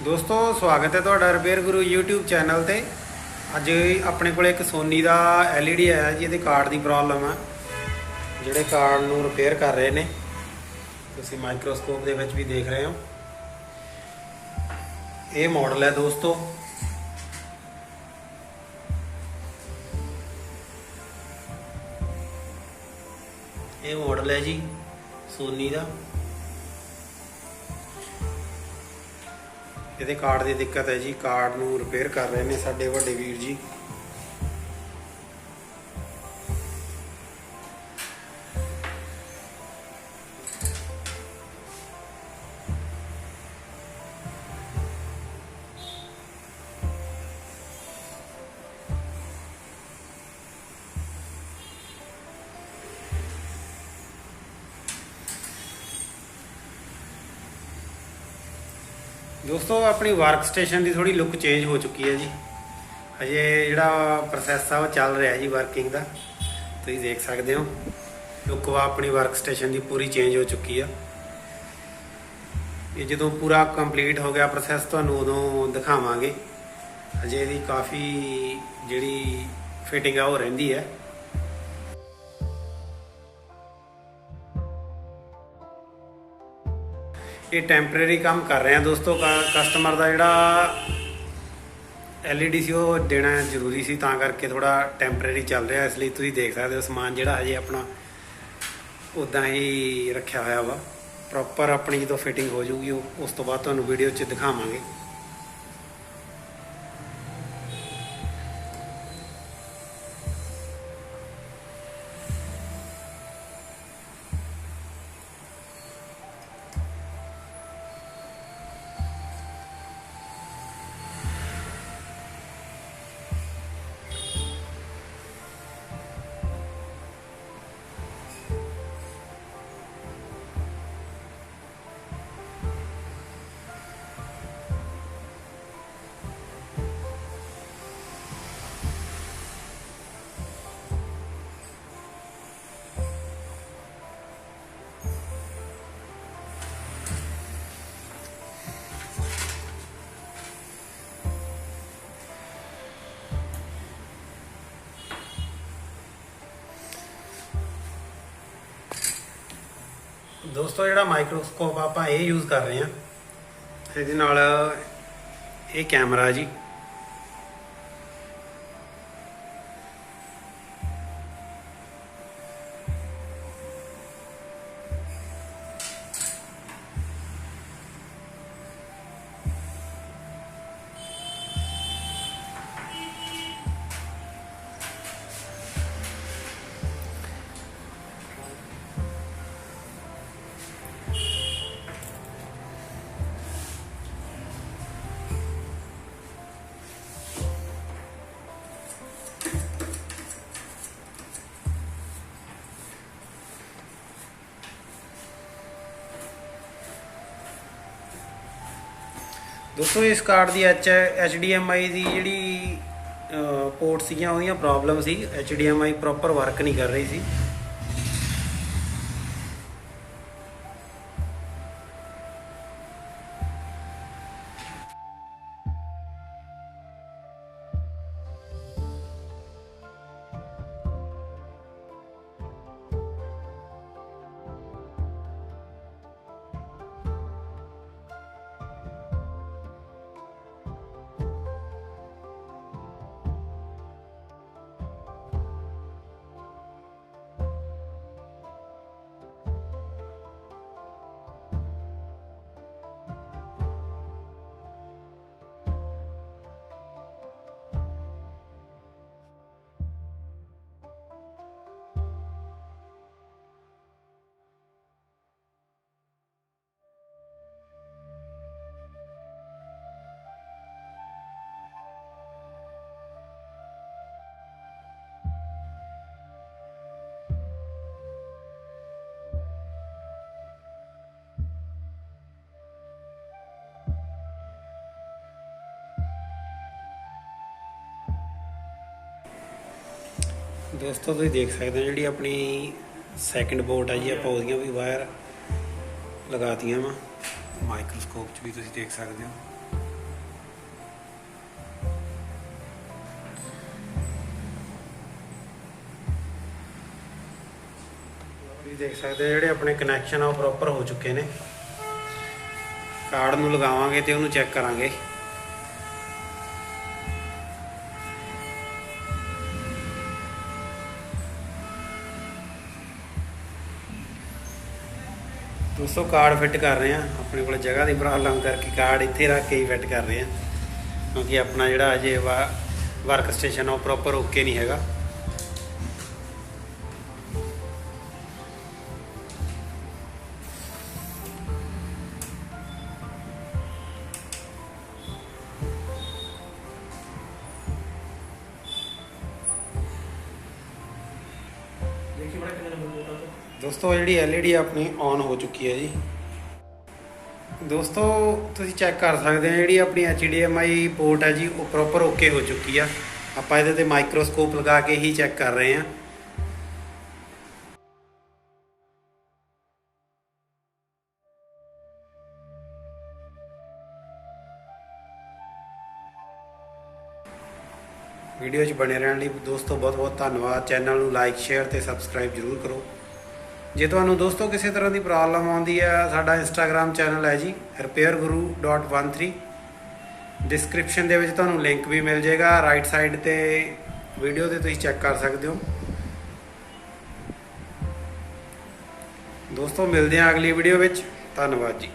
दोस्तों स्वागत है ਤੁਹਾਡਾ ਰਿਪੇਅਰ ਗੁਰੂ YouTube ਚੈਨਲ ਤੇ। ਅੱਜ ਆਪਣੇ ਕੋਲ ਇੱਕ ਸੋਨੀ ਦਾ LED ਆਇਆ ਜੀ। ਇਹਦੇ ਕਾਰਡ ਦੀ ਪ੍ਰੋਬਲਮ ਆ, ਜਿਹੜੇ ਕਾਰਡ ਨੂੰ ਰਿਪੇਅਰ ਕਰ ਰਹੇ ਨੇ। ਤੁਸੀਂ ਮਾਈਕਰੋਸਕੋਪ ਦੇ ਵਿੱਚ ਵੀ ਦੇਖ ਰਹੇ ਹੋ। ਇਹ ਮਾਡਲ ਹੈ ਦੋਸਤੋ, ਇਹ ਮਾਡਲ ਹੈ ਜੀ ਸੋਨੀ ਦਾ। ਇਹਦੇ ਕਾਰਡ ਦੀ ਦਿੱਕਤ ਹੈ ਜੀ, ਕਾਰਡ ਨੂੰ ਰਿਪੇਅਰ ਕਰ ਰਹੇ ਨੇ ਸਾਡੇ ਵੱਡੇ ਵੀਰ ਜੀ। दोस्तों अपनी वर्क स्टेशन की थोड़ी लुक चेंज हो चुकी है जी। अजे जोड़ा प्रोसैस आ चल रहा है जी वर्किंग का, तुम देख सकते हो। लुक वा अपनी वर्क स्टेशन की पूरी चेंज हो चुकी है। ये जो पूरा कंप्लीट हो गया प्रोसैस तुहानूं उदों दिखावांगे। अजे इहदी काफ़ी जिहड़ी फिटिंग आ वो रहिंदी है। ये टैंपरेरी काम कर रहे हैं दोस्तों। कस्टमर का जोड़ा LED सी वो देना जरूरी सी, तां करके थोड़ा टैंपरेरी चल रहा है। इसलिए तुसीं देख सकते हो समान जोड़ा अजे अपना उदा ही रखा होया वा। प्रॉपर अपनी जो फिटिंग हो जाऊगी उस तो बाद तुहानूं वीडियो च दिखावांगे। दोस्तों जोड़ा माइक्रोस्कोप आप ये यूज़ कर रहे हैं, ये नाल ये कैमरा जी। दोस्तों इस कार्ड की HDMI की जी पोर्ट सीगियां उहदियां प्रॉब्लम सी। HDMI प्रॉपर वर्क नहीं कर रही सी। दोस्तों तुम देख सकते हो जी अपनी सैकेंड बोट है जी, आप भी वायर लगातियां वा। माइक्रोस्कोप भी तुम देख सकते हो। ਦੇਖ ਸਕਦੇ ਹੋ ਜਿਹੜੇ ਆਪਣੇ ਕਨੈਕਸ਼ਨ ਆ ਉਹ ਪ੍ਰੋਪਰ ਹੋ ਚੁੱਕੇ ਨੇ। ਕਾਰਡ ਨੂੰ ਲਗਾਵਾਂਗੇ ਤੇ ਉਹਨੂੰ ਚੈੱਕ ਕਰਾਂਗੇ। ਦੋਸਤੋ ਕਾਰਡ ਫਿੱਟ ਕਰ ਰਹੇ ਆ। ਆਪਣੇ ਕੋਲ ਜਗ੍ਹਾ ਦੀ ਪ੍ਰੋਬਲਮ ਕਰਕੇ ਕਾਰਡ ਇੱਥੇ ਰੱਖ ਕੇ ਹੀ ਫਿੱਟ ਕਰ ਰਹੇ ਆ, ਕਿਉਂਕਿ ਆਪਣਾ ਜਿਹੜਾ ਅਜੇ ਵਰਕ ਸਟੇਸ਼ਨ ਉਹ ਪ੍ਰੋਪਰ ਓਕੇ ਨਹੀਂ ਹੈਗਾ। ਦੋਸਤੋ ਜਿਹੜੀ LED ਆਪਣੀ ਔਨ ਹੋ ਚੁੱਕੀ ਹੈ ਜੀ। ਦੋਸਤੋ ਤੁਸੀਂ ਚੈੱਕ ਕਰ ਸਕਦੇ ਹੋ ਜਿਹੜੀ ਆਪਣੀ HDMI ਪੋਰਟ ਹੈ ਜੀ ਉਹ ਪ੍ਰੋਪਰ ਓਕੇ ਹੋ ਚੁੱਕੀ ਆ। ਆਪਾਂ ਇਹਦੇ ਤੇ ਮਾਈਕਰੋਸਕੋਪ ਲਗਾ ਕੇ ਹੀ ਚੈੱਕ ਕਰ ਰਹੇ ਹਾਂ। ਵੀਡੀਓ 'ਚ ਬਣੇ ਰਹਿਣ ਲਈ ਦੋਸਤੋ ਬਹੁਤ ਬਹੁਤ ਧੰਨਵਾਦ। ਚੈਨਲ ਨੂੰ ਲਾਈਕ ਸ਼ੇਅਰ ਤੇ ਸਬਸਕ੍ਰਾਈਬ ਜ਼ਰੂਰ ਕਰੋ। ਜੇ ਤੁਹਾਨੂੰ ਦੋਸਤੋ ਕਿਸੇ ਤਰ੍ਹਾਂ ਦੀ ਪ੍ਰੋਬਲਮ ਆਉਂਦੀ ਹੈ, ਸਾਡਾ ਇੰਸਟਾਗ੍ਰਾਮ ਚੈਨਲ ਹੈ ਜੀ repairguru.13। ਡਿਸਕ੍ਰਿਪਸ਼ਨ ਦੇ ਵਿੱਚ ਤੁਹਾਨੂੰ ਲਿੰਕ ਵੀ ਮਿਲ ਜਾਏਗਾ। ਰਾਈਟ ਸਾਈਡ ਤੇ ਵੀਡੀਓ ਤੇ ਤੁਸੀਂ ਚੈੱਕ ਕਰ ਸਕਦੇ ਹੋ। ਦੋਸਤੋ ਮਿਲਦੇ ਹਾਂ ਅਗਲੀ ਵੀਡੀਓ ਵਿੱਚ। ਧੰਨਵਾਦ ਜੀ।